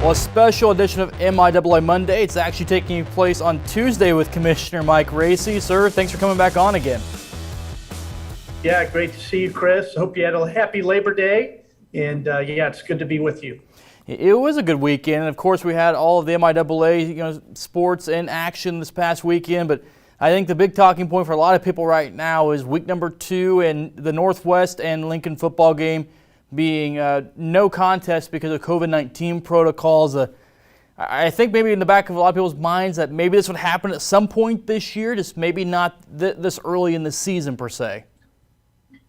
Well, a special edition of MIAA Monday. It's actually taking place on Tuesday with Commissioner Mike Racy. Sir, thanks for coming back on again. Yeah, great to see you, Chris. Hope you had a happy Labor Day. And yeah, it's good to be with you. It was a good weekend. And of course, we had all of the MIAA sports in action this past weekend. But I think the big talking point for a lot of people right now is week number 2 and the Northwest and Lincoln football game being no contest because of COVID-19 protocols. I think maybe in the back of a lot of people's minds that maybe this would happen at some point this year, just maybe not this early in the season per se.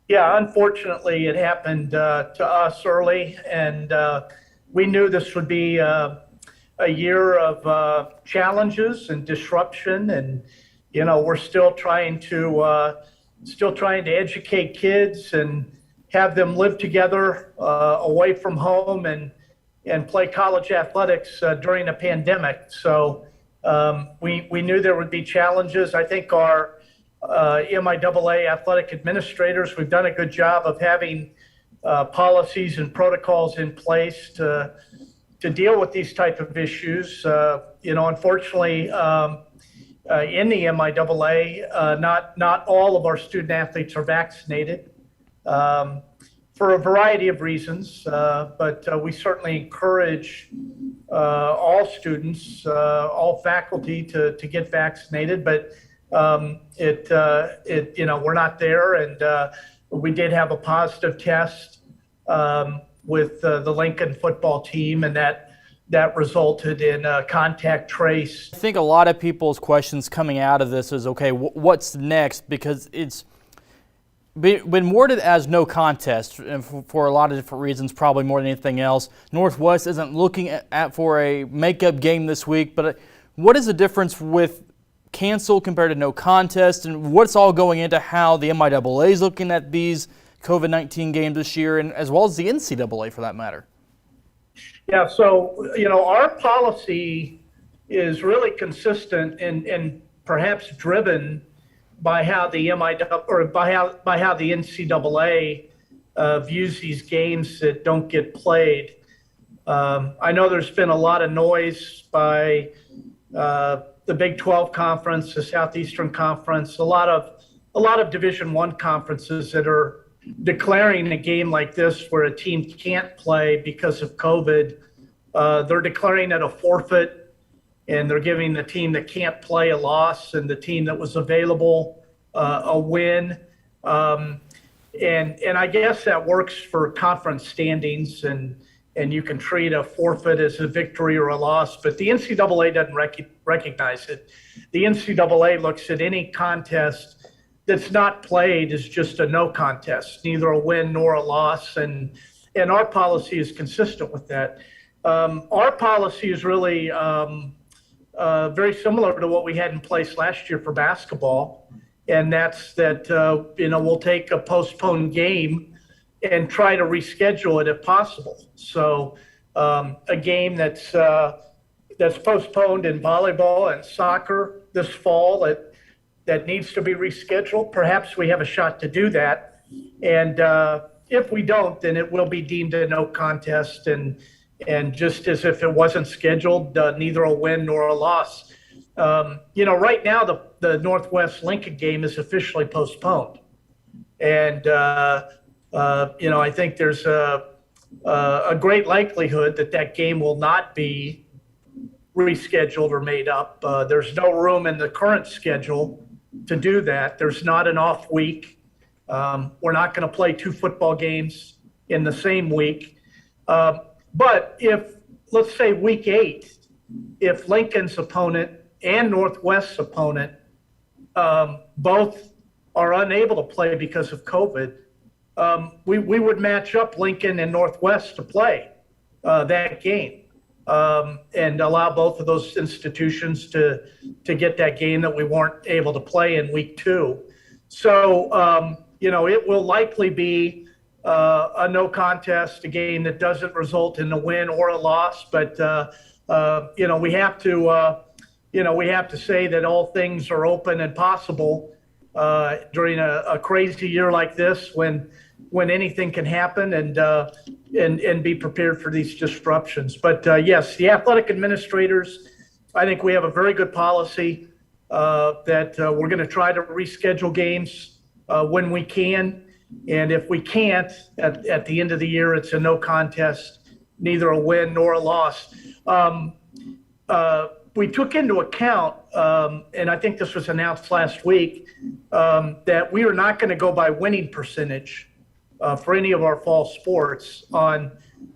Yeah, unfortunately, it happened to us early, and we knew this would be a year of challenges and disruption, and we're still trying to educate kids and have them live together away from home and play college athletics during a pandemic. So we knew there would be challenges. I think our MIAA athletic administrators, we've done a good job of having policies and protocols in place to deal with these type of issues. Unfortunately, in the MIAA, not all of our student athletes are vaccinated. For a variety of reasons, but we certainly encourage all students, all faculty to get vaccinated. But we're not there, and we did have a positive test with the Lincoln football team, and that resulted in a contact trace. I think a lot of people's questions coming out of this is, okay, what's next? Because it's been worded as no contest and for a lot of different reasons, probably more than anything else. Northwest isn't looking for a makeup game this week, but what is the difference with cancel compared to no contest, and what's all going into how the MIAA is looking at these COVID-19 games this year, and as well as the NCAA for that matter? Yeah, so our policy is really consistent and perhaps driven by how the MIAA or by how the NCAA views these games that don't get played. I know there's been a lot of noise by the Big 12 Conference, the Southeastern Conference, a lot of Division I conferences that are declaring a game like this where a team can't play because of COVID. They're declaring it a forfeit, and they're giving the team that can't play a loss and the team that was available a win. And I guess that works for conference standings, and you can treat a forfeit as a victory or a loss, but the NCAA doesn't recognize it. The NCAA looks at any contest that's not played as just a no contest, neither a win nor a loss, and our policy is consistent with that. Our policy is really very similar to what we had in place last year for basketball, and that's that we'll take a postponed game and try to reschedule it if possible. So a game that's postponed in volleyball and soccer this fall that needs to be rescheduled, perhaps we have a shot to do that. And if we don't, then it will be deemed a no contest, and just as if it wasn't scheduled, neither a win nor a loss. Right now the Northwest Lincoln game is officially postponed, and I think there's a great likelihood that game will not be rescheduled or made up. There's no room in the current schedule to do that. There's not an off week. We're not going to play 2 football games in the same week. But if, let's say week 8, if Lincoln's opponent and Northwest's opponent both are unable to play because of COVID, we would match up Lincoln and Northwest to play that game and allow both of those institutions to get that game that we weren't able to play in week 2. So, it will likely be a no contest, a game that doesn't result in a win or a loss. But, we have to say that all things are open and possible during a crazy year like this when when anything can happen, and be prepared for these disruptions. But yes, the athletic administrators, I think we have a very good policy that we're going to try to reschedule games when we can. And if we can't, at the end of the year, it's a no contest, neither a win nor a loss. We took into account, and I think this was announced last week, that we are not going to go by winning percentage for any of our fall sports on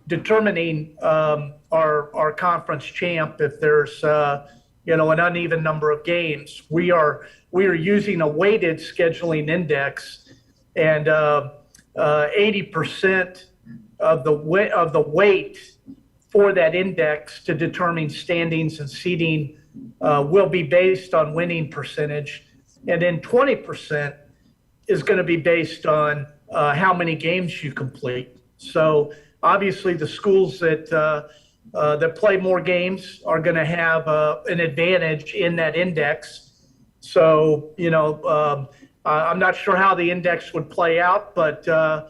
determining our conference champ if there's an uneven number of games. We are using a weighted scheduling index, and 80% of the weight for that index to determine standings and seeding will be based on winning percentage, and then 20% is going to be based on how many games you complete. So obviously the schools that play more games are going to have an advantage in that index. So, I'm not sure how the index would play out, but a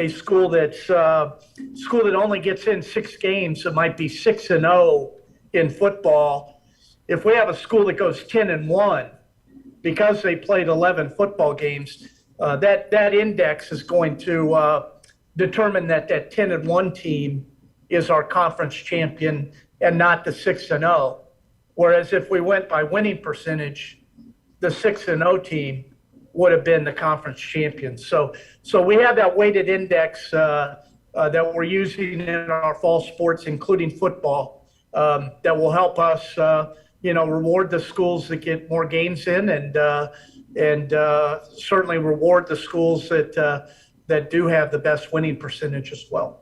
school that only gets in 6 games, it might be 6-0 in football. If we have a school that goes 10-1 because they played 11 football games, that index is going to determine that 10-1 team is our conference champion and not the 6-0. Whereas if we went by winning percentage, the 6-0 team would have been the conference champion. So we have that weighted index that we're using in our fall sports, including football, that will help us, reward the schools that get more games in, and certainly reward the schools that do have the best winning percentage as well.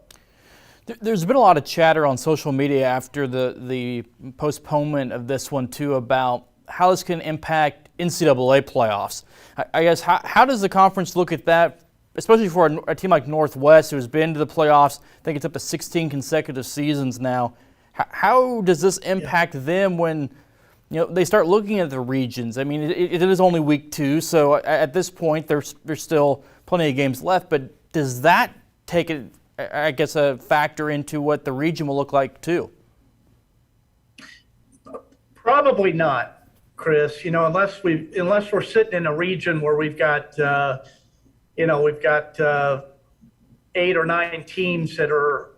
There's been a lot of chatter on social media after the postponement of this one too about how this can impact NCAA playoffs. I guess how does the conference look at that, especially for a team like Northwest who's been to the playoffs? I think it's up to 16 consecutive seasons now. How does this impact them when they start looking at the regions? I mean, it is only week 2, so at this point there's still plenty of games left. But does that take a factor into what the region will look like too? Probably not, Chris. Unless we're sitting in a region where we've got 8 or 9 teams that are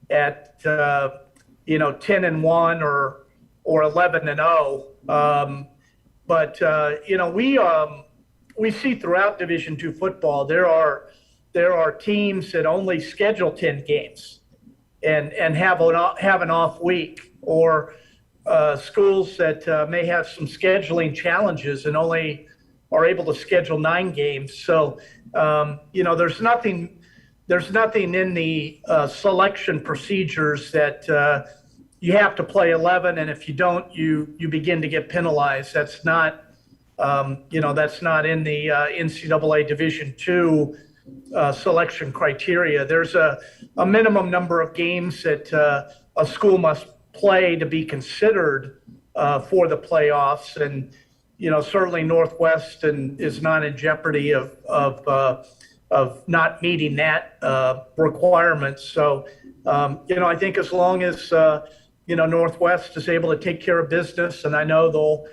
at 10-1 or 11-0. But we see throughout Division II football there are teams that only schedule 10 games and have an off week, or schools that may have some scheduling challenges and only are able to schedule 9 games. So there's nothing in the selection procedures that you have to play 11, and if you don't, you begin to get penalized. That's not in the NCAA Division II selection criteria. There's a minimum number of games that a school must play to be considered for the playoffs, and certainly Northwest is not in jeopardy of not meeting that requirement. So I think as long as Northwest is able to take care of business, and I know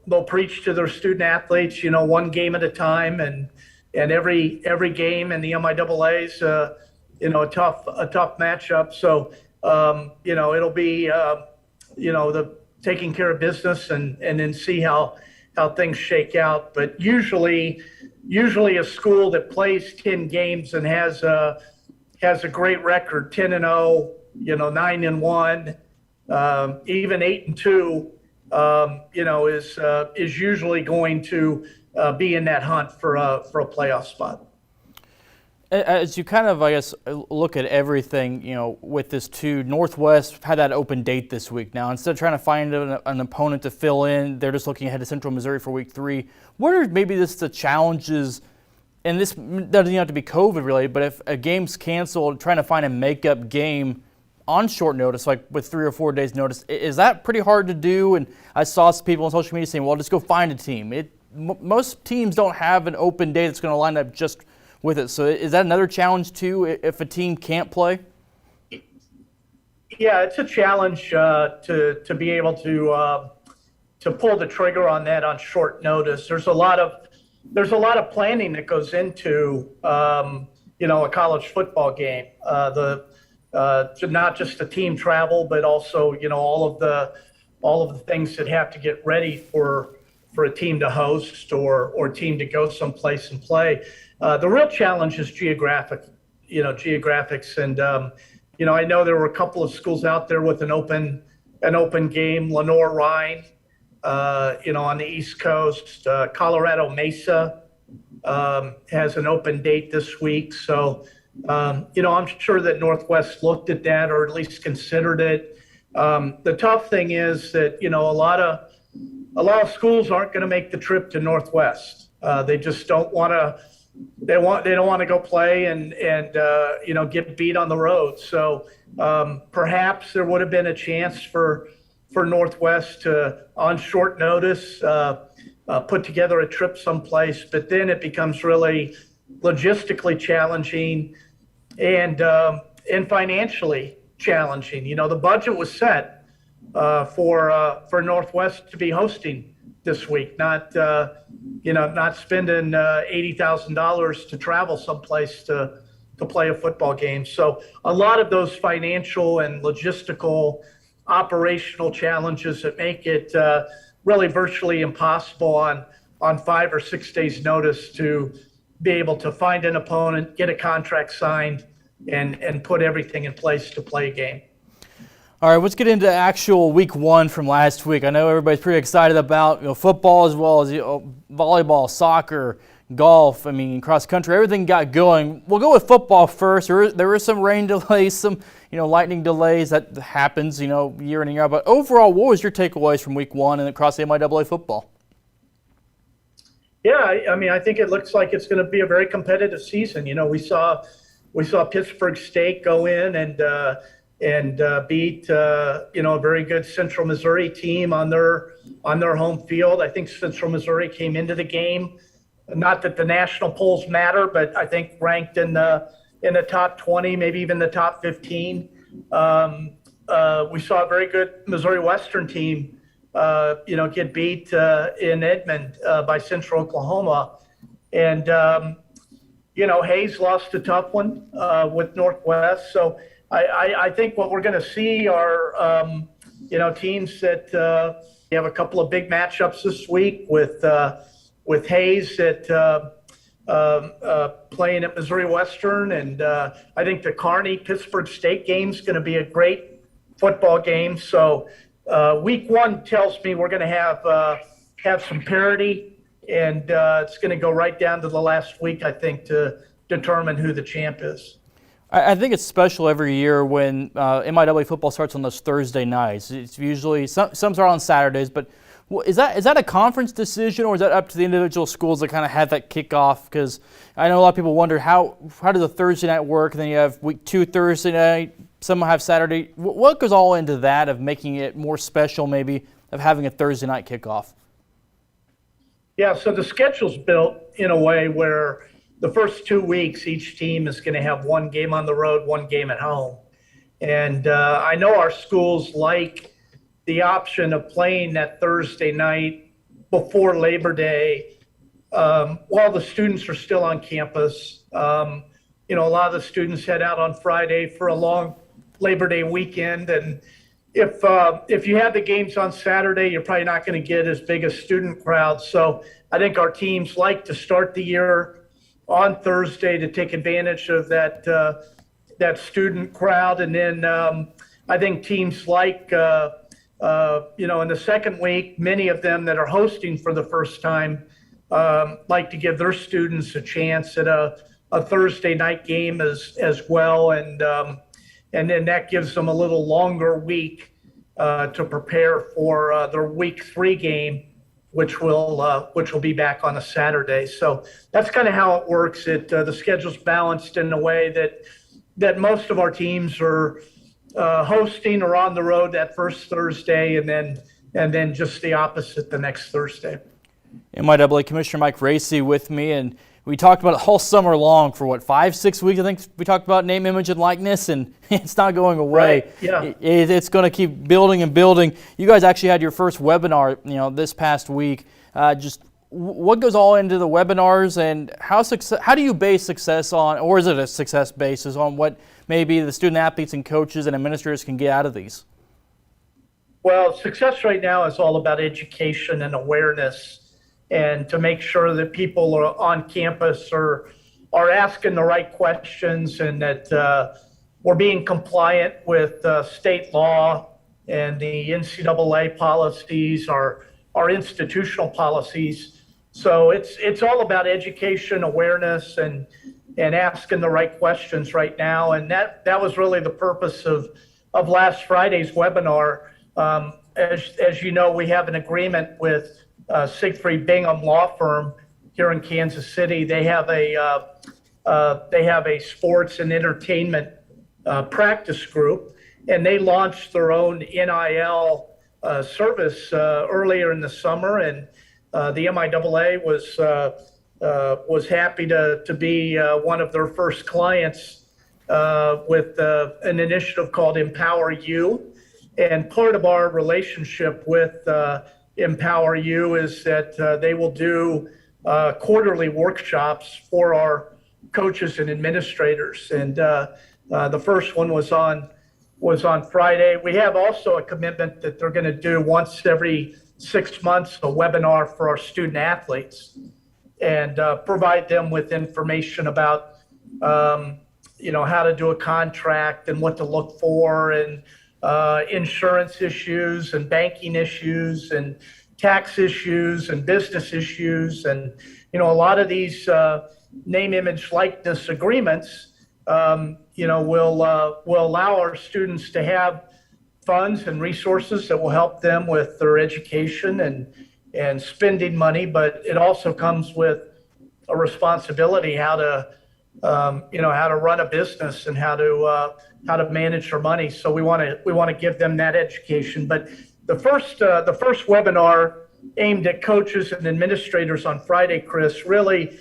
they'll preach to their student athletes, one game at a time, and every game in the MIAA is a tough matchup. So it'll be the taking care of business and then see how things shake out. But usually a school that plays 10 games and has a great record, 10-0, 9-1, even 8-2, is usually going to be in that hunt for a playoff spot. As you kind of, I guess, look at everything, with this too, Northwest had that open date this week. Now, instead of trying to find an opponent to fill in, they're just looking ahead to Central Missouri for week 3. What are maybe the challenges, and this doesn't have to be COVID related, but if a game's canceled, trying to find a makeup game on short notice, like with 3 or 4 days notice, is that pretty hard to do? And I saw some people on social media saying, well, just go find a team. Most teams don't have an open day that's going to line up just with it. So is that another challenge too if a team can't play? Yeah, it's a challenge to be able to pull the trigger on that on short notice. There's a lot of planning that goes into a college football game. Not just the team travel, but also all of the things that have to get ready for a team to host or team to go someplace and play. The real challenge is geographics, and I know there were a couple of schools out there with an open game. Lenore-Rhine, on the East Coast. Colorado Mesa has an open date this week. So, I'm sure that Northwest looked at that or at least considered it. The tough thing is that, a lot of schools aren't going to make the trip to Northwest. They just don't want to. They don't want to go play and get beat on the road. So perhaps there would have been a chance for Northwest to, on short notice, put together a trip someplace. But then it becomes really logistically challenging and financially challenging. The budget was set for Northwest to be hosting this week, not spending $80,000 to travel someplace to play a football game. So a lot of those financial and logistical operational challenges that make it really virtually impossible on 5 or 6 days notice to be able to find an opponent, get a contract signed, and put everything in place to play a game. All right, let's get into actual week one from last week. I know everybody's pretty excited about football as well as volleyball, soccer, golf. Cross country, everything got going. We'll go with football first. There were some rain delays, some lightning delays. That happens year in and year out. But overall, what was your takeaways from week one and across the MIAA football? Yeah, I think it looks like it's going to be a very competitive season. We saw Pittsburgh State go in and beat a very good Central Missouri team on their home field. I think Central Missouri came into the game, not that the national polls matter, but I think ranked in the top 20, maybe even the top 15. We saw a very good Missouri Western team get beat in Edmond by Central Oklahoma, and Hayes lost a tough one with Northwest. So I think what we're going to see are, teams that have a couple of big matchups this week with Hayes at playing at Missouri Western, and I think the Kearney-Pittsburgh State game is going to be a great football game. So week one tells me we're going to have some parity, and it's going to go right down to the last week, I think, to determine who the champ is. I think it's special every year when MIAA football starts on those Thursday nights. It's usually some start on Saturdays, but is that a conference decision, or is that up to the individual schools to kind of have that kickoff? Because I know a lot of people wonder how does a Thursday night work, and then you have week two Thursday night, some have Saturday. What goes all into that of making it more special, maybe, of having a Thursday night kickoff? Yeah, so the schedule's built in a way where the first 2 weeks, each team is going to have one game on the road, one game at home. And I know our schools like the option of playing that Thursday night before Labor Day while the students are still on campus. A lot of the students head out on Friday for a long Labor Day weekend. And if you have the games on Saturday, you're probably not going to get as big a student crowd. So I think our teams like to start the year on Thursday to take advantage of that student crowd. And then I think teams like, in the second week, many of them that are hosting for the first time like to give their students a chance at a Thursday night game as well. And then that gives them a little longer week to prepare for their week 3 game, which will be back on a Saturday. So that's kind of how it works. The schedule's balanced in a way that most of our teams are hosting or on the road that first Thursday, and then just the opposite the next Thursday. MIAA Commissioner Mike Racy with me, and we talked about it all summer long for what, 5-6 weeks. I think we talked about name, image, and likeness, and it's not going away. Right. Yeah. It's going to keep building and building. You guys actually had your first webinar, this past week. Just what goes all into the webinars, and how do you base success on, or is it a success basis on what maybe the student athletes and coaches and administrators can get out of these? Well, success right now is all about education and awareness, and to make sure that people are on campus are asking the right questions, and that we're being compliant with state law and the NCAA policies, our institutional policies. So it's all about education, awareness, and asking the right questions right now. And that was really the purpose of last Friday's webinar. As you know, we have an agreement with Siegfried Bingham Law Firm here in Kansas City. They have a sports and entertainment practice group, and they launched their own NIL service earlier in the summer, and the MIAA was happy to be one of their first clients with an initiative called Empower You. And part of our relationship with Empower You is that they will do quarterly workshops for our coaches and administrators. And the first one was on Friday. We have also a commitment that they're going to do once every 6 months a webinar for our student athletes, and provide them with information about how to do a contract and what to look for, and insurance issues and banking issues and tax issues and business issues. And a lot of these name, image, likeness agreements will allow our students to have funds and resources that will help them with their education and spending money, but it also comes with a responsibility how to run a business and how to manage their money. So we want to give them that education. But the first webinar aimed at coaches and administrators on Friday, Chris, really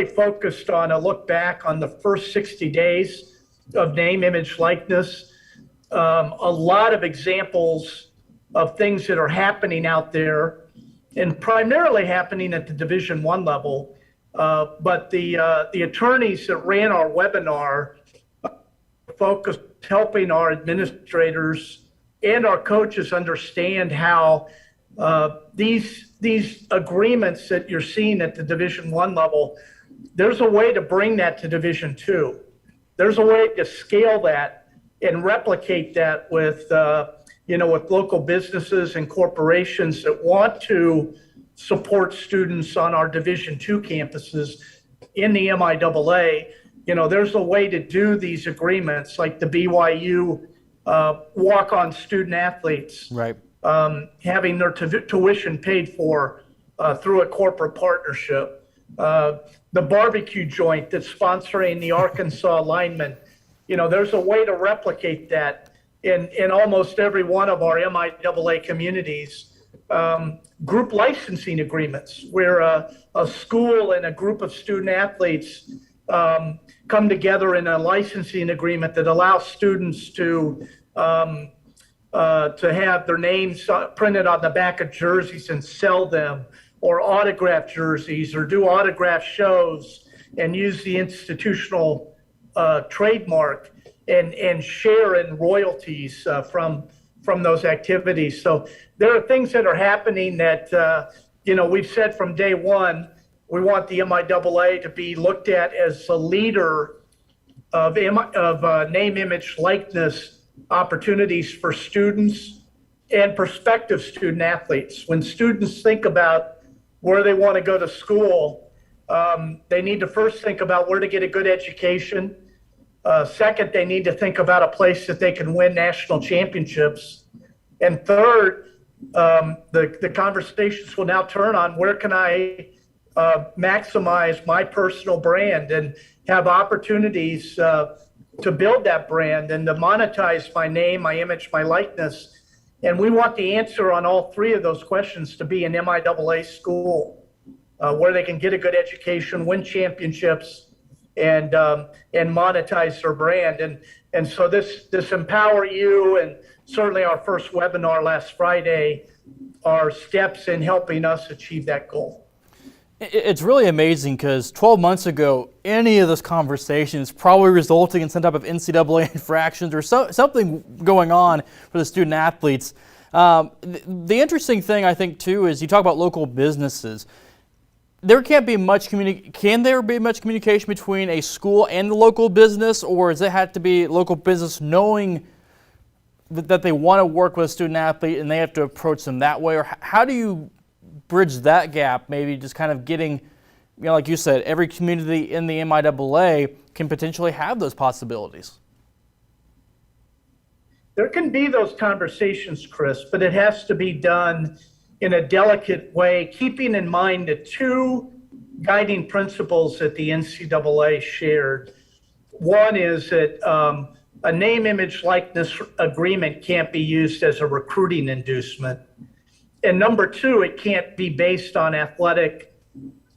focused on a look back on the first 60 days of name, image, likeness. A lot of examples of things that are happening out there, and primarily happening at the Division I level. But the attorneys that ran our webinar focused helping our administrators and our coaches understand how these agreements that you're seeing at the Division I level, there's a way to bring that to Division II. There's a way to scale that and replicate that with local businesses and corporations that want to support students on our Division II campuses in the MIAA. There's a way to do these agreements, like the BYU walk-on student athletes, right? Having their tuition paid for through a corporate partnership. The barbecue joint that's sponsoring the Arkansas linemen. There's a way to replicate that in almost every one of our MIAA communities. Group licensing agreements, where a school and a group of student athletes come together in a licensing agreement that allows students to have their names printed on the back of jerseys and sell them, or autograph jerseys, or do autograph shows and use the institutional trademark and share in royalties from those activities. So there are things that are happening that we've said from day one. We want the MIAA to be looked at as a leader of name, image, likeness opportunities for students and prospective student athletes. When students think about where they want to go to school, they need to first think about where to get a good education. Second, they need to think about a place that they can win national championships. And third, the conversations will now turn on where can I maximize my personal brand and have opportunities to build that brand and to monetize my name, my image, my likeness. And we want the answer on all three of those questions to be an MIAA school. where they can get a good education, win championships, and monetize their brand. And so this Empower You, and certainly our first webinar last Friday, are steps in helping us achieve that goal. It's really amazing because 12 months ago, any of this conversation is probably resulting in some type of NCAA infractions or something going on for the student athletes. The interesting thing, I think, too, is you talk about local businesses. There can't be much can there be much communication between a school and the local business, or does it have to be local business knowing that they want to work with a student athlete and they have to approach them that way? Or how do you bridge that gap, maybe just kind of getting, like you said, every community in the MIAA can potentially have those possibilities? There can be those conversations, Chris, but it has to be done in a delicate way, keeping in mind the two guiding principles that the NCAA shared. One is that a name, image, likeness agreement can't be used as a recruiting inducement. And number two, it can't be based on athletic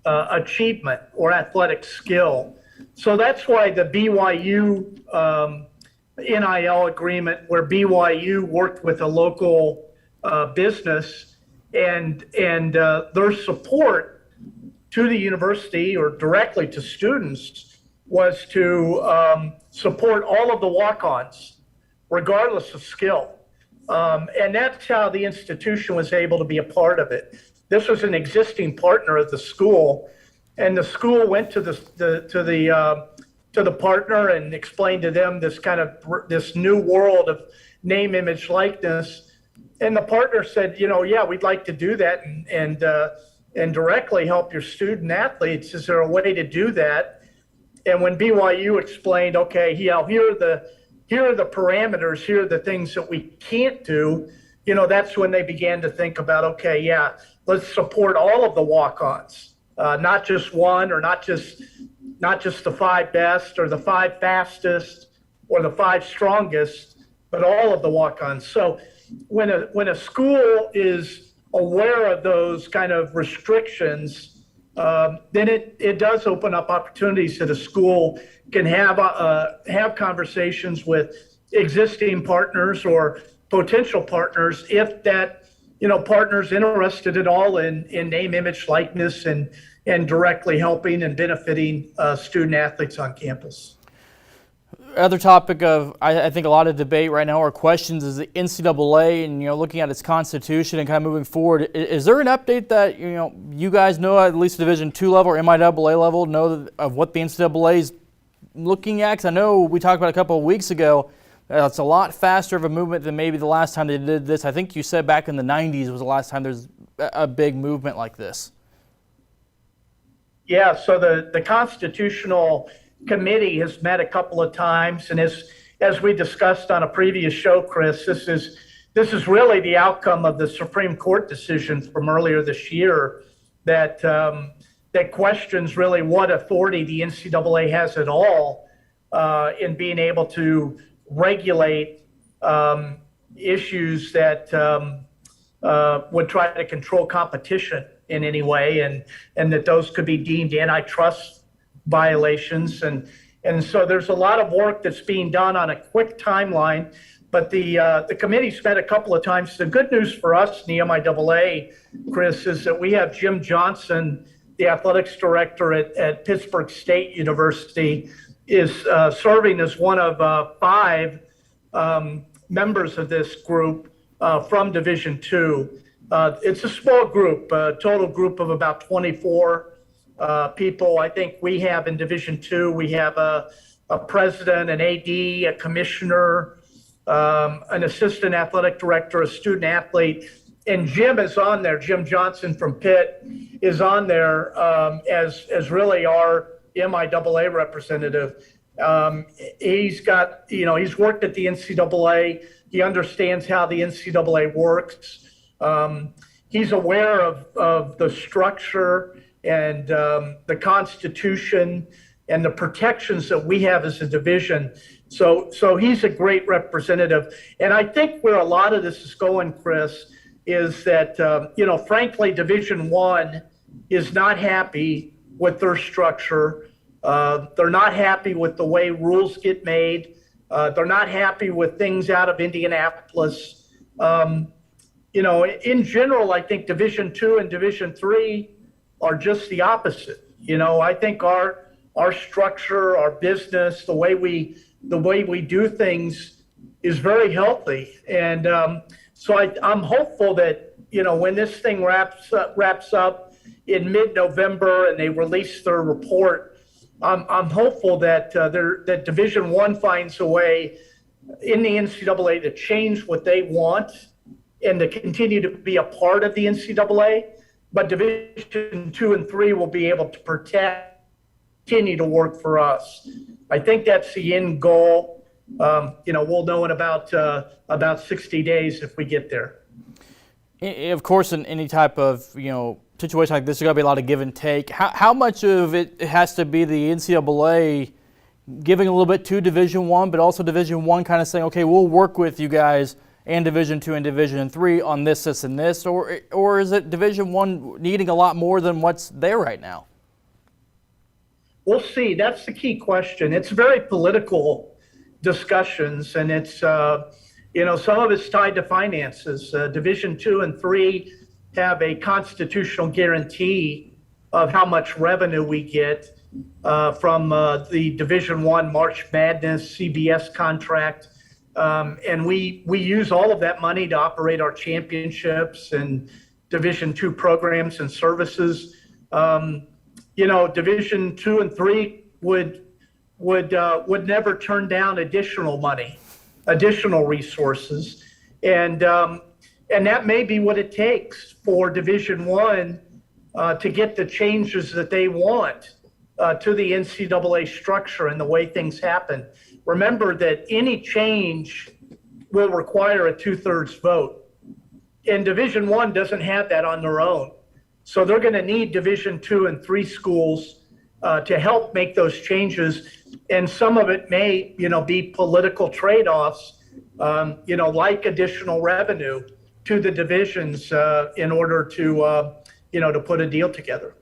achievement or athletic skill. So that's why the BYU NIL agreement, where BYU worked with a local business and their support to the university or directly to students was to support all of the walk-ons, regardless of skill. And that's how the institution was able to be a part of it. This was an existing partner of the school, and the school went to the partner and explained to them this new world of name, image, likeness. And the partner said, yeah, we'd like to do that and directly help your student athletes. Is there a way to do that? And when BYU explained, okay, here are the parameters, here are the things that we can't do, that's when they began to think about, okay, yeah, let's support all of the walk-ons, not just one, or not just the 5 best or the 5 fastest or the 5 strongest, but all of the walk-ons. So when a school is aware of those kind of restrictions, then it does open up opportunities that a school can have conversations with existing partners or potential partners, if that partner's interested at all in name, image, likeness, and directly helping and benefiting student athletes on campus. Other topic of, I think, a lot of debate right now or questions is the NCAA and, looking at its constitution and kind of moving forward. Is there an update that, you guys know, at least Division II level or MIAA level, know of what the NCAA is looking at? Because I know we talked about a couple of weeks ago, it's a lot faster of a movement than maybe the last time they did this. I think you said back in the 90s was the last time there's a big movement like this. Yeah, so the Constitutional Committee has met a couple of times, and as we discussed on a previous show, Chris, this is really the outcome of the Supreme Court decision from earlier this year that questions really what authority the NCAA has at all in being able to regulate issues that would try to control competition in any way, and that those could be deemed antitrust violations. And so there's a lot of work that's being done on a quick timeline, but the committee's met a couple of times. The good news for us in the MIAA, Chris, is that we have Jim Johnson, the athletics director at Pittsburgh State University, is serving as one of 5 members of this group from Division II. It's a small group, a total group of about 24 people. I think we have in Division II, we have a president, an AD, a commissioner, an assistant athletic director, a student athlete, and Jim is on there. Jim Johnson from Pitt is on there as really our MIAA representative. He's got, he's worked at the NCAA. He understands how the NCAA works. He's aware of the structure and the Constitution and the protections that we have as a division. So he's a great representative. And I think where a lot of this is going, Chris, is that, frankly, Division I is not happy with their structure. They're not happy with the way rules get made. They're not happy with things out of Indianapolis. In general, I think Division II and Division III are just the opposite. I think our structure, our business, the way we do things is very healthy. And so I'm hopeful that, when this thing wraps up in mid-November and they release their report, I'm hopeful that that Division I finds a way in the NCAA to change what they want and to continue to be a part of the NCAA. But Division II and III will be able to continue to work for us. I think that's the end goal. We'll know in about 60 days if we get there. Of course, in any type of situation like this, there's got to be a lot of give and take. How much of it has to be the NCAA giving a little bit to Division I, but also Division I kind of saying, okay, we'll work with you guys and Division II and Division III on this, this, and this, or is it Division I needing a lot more than what's there right now? We'll see. That's the key question. It's very political discussions, and it's some of it's tied to finances. Division II and III have a constitutional guarantee of how much revenue we get from the Division I March Madness CBS contract. And we use all of that money to operate our championships and Division II programs and services. Division II and III would never turn down additional money, additional resources, and that may be what it takes for Division I to get the changes that they want to the NCAA structure and the way things happen. Remember that any change will require a 2/3 vote, and Division I doesn't have that on their own. So they're going to need Division II and III schools to help make those changes, and some of it may, be political trade-offs, like additional revenue to the divisions in order to put a deal together.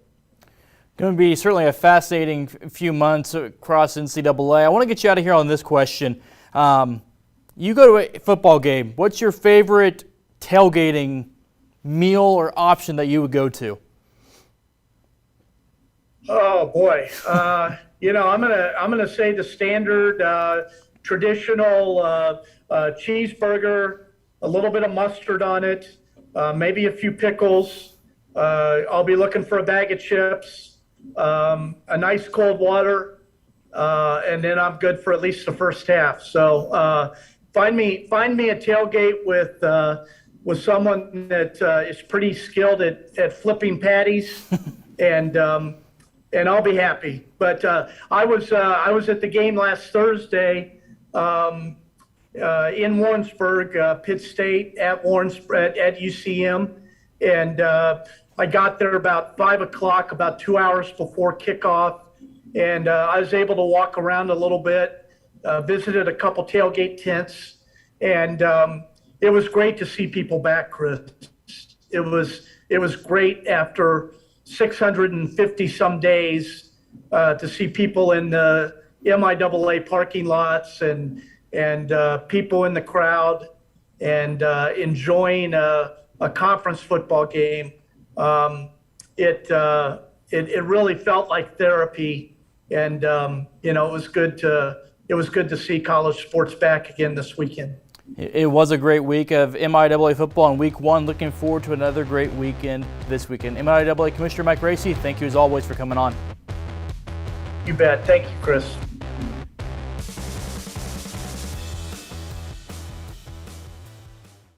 Going to be certainly a fascinating few months across NCAA. I want to get you out of here on this question. You go to a football game. What's your favorite tailgating meal or option that you would go to? Oh boy, I'm gonna say the standard traditional cheeseburger, a little bit of mustard on it, maybe a few pickles. I'll be looking for a bag of chips. A nice cold water, and then I'm good for at least the first half. So find me a tailgate with someone that is pretty skilled at flipping patties, and I'll be happy. But I was at the game last Thursday in Warrensburg, Pitt State at UCM, and I got there about 5 o'clock, about 2 hours before kickoff, and I was able to walk around a little bit, visited a couple tailgate tents, and it was great to see people back, Chris. It was great after 650 some days to see people in the MIAA parking lots and people in the crowd and enjoying a conference football game. It really felt like therapy, and it was good to see college sports back again this weekend. It was a great week of MIAA football in week one. Looking forward to another great weekend this weekend. MIAA Commissioner Mike Racy, thank you as always for coming on. You bet. Thank you, Chris.